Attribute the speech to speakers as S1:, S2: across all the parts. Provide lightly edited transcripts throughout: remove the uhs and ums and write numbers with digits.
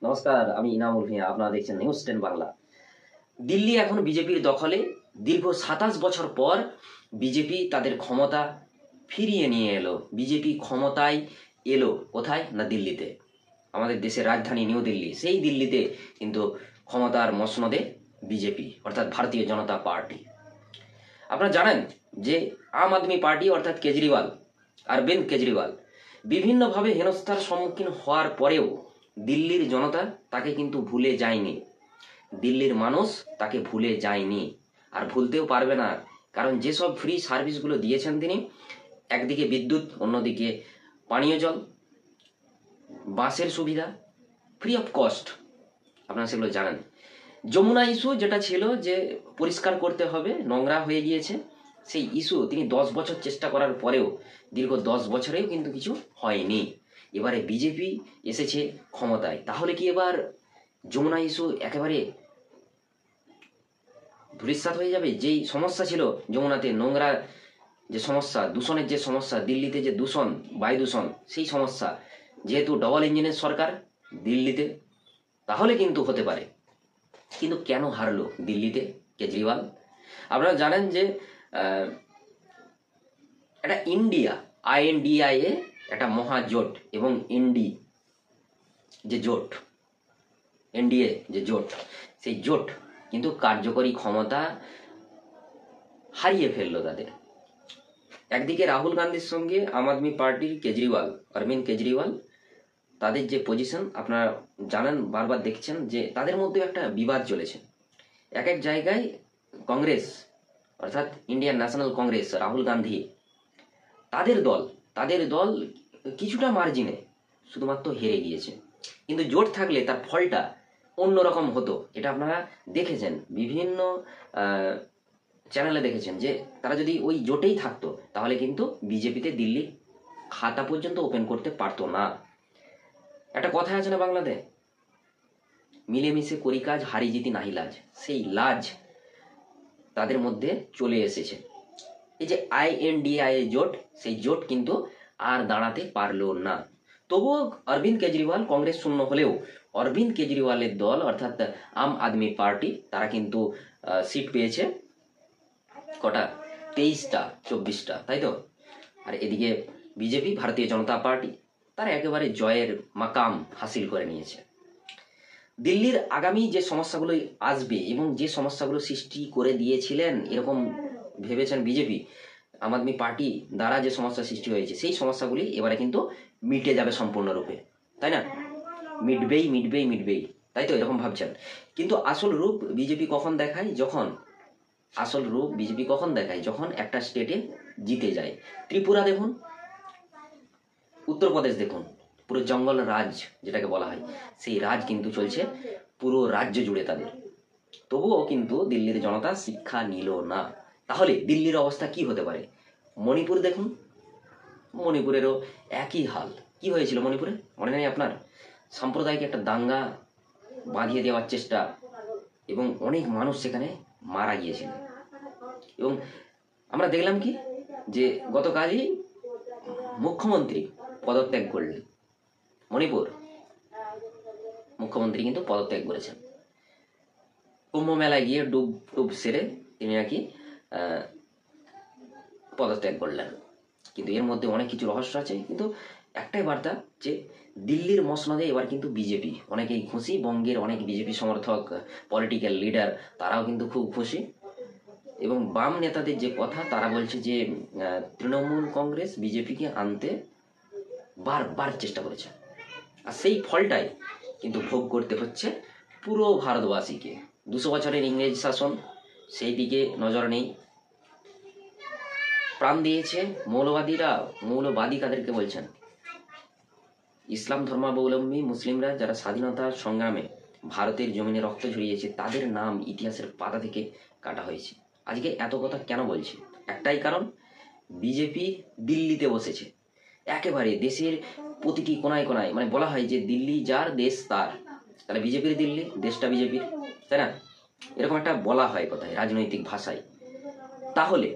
S1: নমস্কার, আমি ইনামুল ভূঁইয়া। আপনারা দেখছেন নিউজ 10 বাংলা। দিল্লি এখন বিজেপির দখলে। দীর্ঘ 27 বছর পর বিজেপি তাদের ক্ষমতা ফিরিয়ে নিয়ে এলো। বিজেপি ক্ষমতায় এলো কোথায়? না দিল্লিতে, আমাদের দেশের রাজধানী নিউ দিল্লি। সেই দিল্লিতে কিন্তু ক্ষমতার মসনদে বিজেপি, অর্থাৎ ভারতীয় জনতা পার্টি। আপনারা জানেন যে আম আদমি পার্টি অর্থাৎ কেজরিওয়াল, অরবিন্দ কেজরিওয়াল বিভিন্নভাবে হেনস্থার সম্মুখীন হওয়ার পরেও দিল্লির জনতা তাকে কিন্তু ভুলে যায়নি। দিল্লির মানুষ তাকে ভুলে যায়নি, আর ভুলতেও পারবে না। কারণ যেসব ফ্রি সার্ভিসগুলো দিয়েছেন তিনি, একদিকে বিদ্যুৎ, অন্যদিকে পানীয় জল, বাসের সুবিধা, ফ্রি অফ কস্ট, আপনারা সেগুলো জানেন। যমুনা ইস্যু যেটা ছিল যে পরিষ্কার করতে হবে, নোংরা হয়ে গিয়েছে, সেই ইস্যু তিনি 10 বছর চেষ্টা করার পরেও, দীর্ঘ 10 বছরেও কিন্তু কিছু হয়নি। এবারে বিজেপি এসেছে ক্ষমতায়, তাহলে কি এবার যমুনা ইস্যু একেবারে ধূলিসাৎ হয়ে যাবে? যেই সমস্যা ছিল যমুনাতে, নোংরা যে সমস্যা, দূষণের যে সমস্যা, দিল্লিতে যে দূষণ, বায়ু দূষণ, সেই সমস্যা, যেহেতু ডবল ইঞ্জিনের সরকার দিল্লিতে, তাহলে কিন্তু হতে পারে। কিন্তু কেন হারলো দিল্লিতে কেজরিওয়াল? আপনারা জানেন যে এটা ইন্ডিয়া, INDIA একটা মহাজোট, এবং যে জোট, NDA যে জোট, সেই জোট কিন্তু কার্যকরী ক্ষমতা হারিয়ে ফেললো তাদের। একদিকে রাহুল গান্ধীর সঙ্গে আম আদমি পার্টির কেজরিওয়াল, অরবিন্দ কেজরিওয়াল, তাদের যে পজিশন আপনারা জানেন, বারবার দেখছেন যে তাদের মধ্যে একটা বিবাদ চলেছে। এক এক জায়গায় কংগ্রেস অর্থাৎ ইন্ডিয়ান ন্যাশনাল কংগ্রেস, রাহুল গান্ধী, তাদের দল কিছুটা মার্জিনে শুধুমাত্র হেরে গিয়েছে। কিন্তু জোট থাকলে তার ফলটা অন্যরকম হতো। এটা আপনারা দেখেছেন, বিভিন্ন চ্যানেলে দেখেছেন যে তারা যদি ওই জোটেই থাকতো, তাহলে কিন্তু বিজেপিতে দিল্লি খাতা পর্যন্ত ওপেন করতে পারতো না। একটা কথা আছে না বাংলাতে, মিলেমিশে করি কাজ, হারি জিতি নাহি লাজ। সেই লাজ তাদের মধ্যে চলে এসেছে। এই যে INDIA জোট, সেই জোট কিন্তু আর দাঁড়াতে পারলো না। তবুও অরবিন্দ কেজরিওয়াল, কংগ্রেস শূন্য হলেও অরবিন্দ কেজরিওয়ালের দল অর্থাৎ আম আদমি পার্টি, তারা কিন্তু সিট পেয়েছে কটা? 23টা, 24টা, তাই তো? আর এদিকে বিজেপি, ভারতীয় জনতা পার্টি, তারা একেবারে জয়ের মাকাম হাসিল করে নিয়েছে। দিল্লির আগামী যে সমস্যাগুলো আসবে এবং যে সমস্যাগুলো সৃষ্টি করে দিয়েছিলেন এরকম ভেবেছেন বিজেপি, আম আদমি পার্টি দ্বারা যে সমস্যা সৃষ্টি হয়েছে, সেই সমস্যাগুলি এবারে কিন্তু মিটে যাবে সম্পূর্ণরূপে, তাই না? মিটবেই, তাই তো এরকম ভাবছেন। কিন্তু আসল রূপ বিজেপি কখন দেখায়? যখন একটা স্টেটে জিতে যায়। ত্রিপুরা দেখুন, উত্তরপ্রদেশ দেখুন, পুরো জঙ্গল রাজ যেটাকে বলা হয়, সেই রাজ কিন্তু চলছে পুরো রাজ্য জুড়ে তাদের। তবুও কিন্তু দিল্লির জনতা শিক্ষা নিল না। তাহলে দিল্লির অবস্থা কি হতে পারে? মণিপুর দেখুন, মণিপুরেরও একই হাল। কি হয়েছিল মণিপুরে, মনে নেই আপনার? সাম্প্রদায়িক একটা দাঙ্গা বাঁধিয়ে দেওয়ার চেষ্টা, এবং অনেক মানুষ সেখানে মারা গিয়েছিল। এবং আমরা দেখলাম কি, যে গতকালই মুখ্যমন্ত্রী পদত্যাগ করলেন। মণিপুর মুখ্যমন্ত্রী কিন্তু পদত্যাগ করেছেন। কুম্ভ মেলায় গিয়ে ডুব সেরে তিনি নাকি পদত্যাগ করলেন। কিন্তু এর মধ্যে অনেক কিছু রহস্য আছে। কিন্তু একটাই বার্তা, যে দিল্লির মসনদে এবার কিন্তু বিজেপি, অনেকেই খুশি। বঙ্গের অনেক বিজেপি সমর্থক পলিটিক্যাল লিডার, তারাও কিন্তু খুব খুশি। এবং বাম নেতাদের যে কথা, তারা বলছে যে তৃণমূল কংগ্রেস বিজেপিকে আনতে বারবার চেষ্টা করেছে, আর সেই ফলটাই কিন্তু ভোগ করতে হচ্ছে পুরো ভারতবাসীকে। 200 বছরের ইংরেজ শাসন, সেই দিকে নজর নেই। প্রাণ দিয়েছে মৌলবাদীরা। মৌলবাদী কাদেরকে বলছেন? ইসলাম ধর্মাবলম্বী মুসলিমরা, যারা স্বাধীনতা সংগ্রামে ভারতের জমিনে রক্ত ঝরিয়েছে, তাদের নাম ইতিহাসের পাতা থেকে কাটা হয়েছে। আজকে এত কথা কেন বলছি? একটাই কারণ, বিজেপি দিল্লিতে বসেছে। একেবারে দেশের প্রতিটি কোনায় কোনায়, মানে বলা হয় যে দিল্লি যার দেশ তার, তাহলে বিজেপির দিল্লি, দেশটা বিজেপির, তাই না? এরকম একটা বলা হয় কথায়, রাজনৈতিক ভাষায়। তাহলে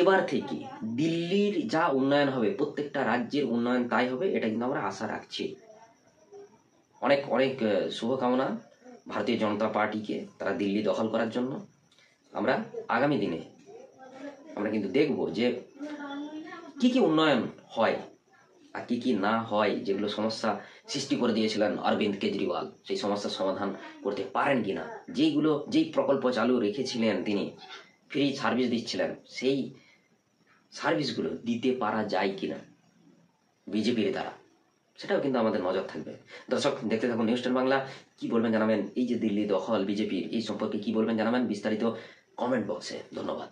S1: এবার থেকে দিল্লির যা উন্নয়ন হবে, প্রত্যেকটা রাজ্যের উন্নয়ন তাই হবে, এটা কিন্তু আমরা আশা রাখছি। অনেক অনেক শুভকামনা ভারতীয় জনতা পার্টিকে, তারা দিল্লি দখল করার জন্য। আমরা আগামী দিনে আমরা কিন্তু দেখব যে কি কি উন্নয়ন হয় আর কি কি না হয়, যেগুলো সমস্যা সৃষ্টি করে দিয়েছিলেন অরবিন্দ কেজরিওয়াল, সেই সমস্যার সমাধান করতে পারেন কিনা, যেই প্রকল্প চালু রেখেছিলেন তিনি, ফ্রি সার্ভিস দিচ্ছিলেন, সেই সার্ভিসগুলো দিতে পারা যায় কিনা বিজেপির দ্বারা, সেটাও কিন্তু আমাদের নজর থাকবে। দর্শক, দেখতে থাকুন নিউজ 10 বাংলা। কি বলবেন জানাবেন, এই যে দিল্লি দখল বিজেপির, এই সম্পর্কে কি বলবেন জানাবেন বিস্তারিত কমেন্ট বক্সে। ধন্যবাদ।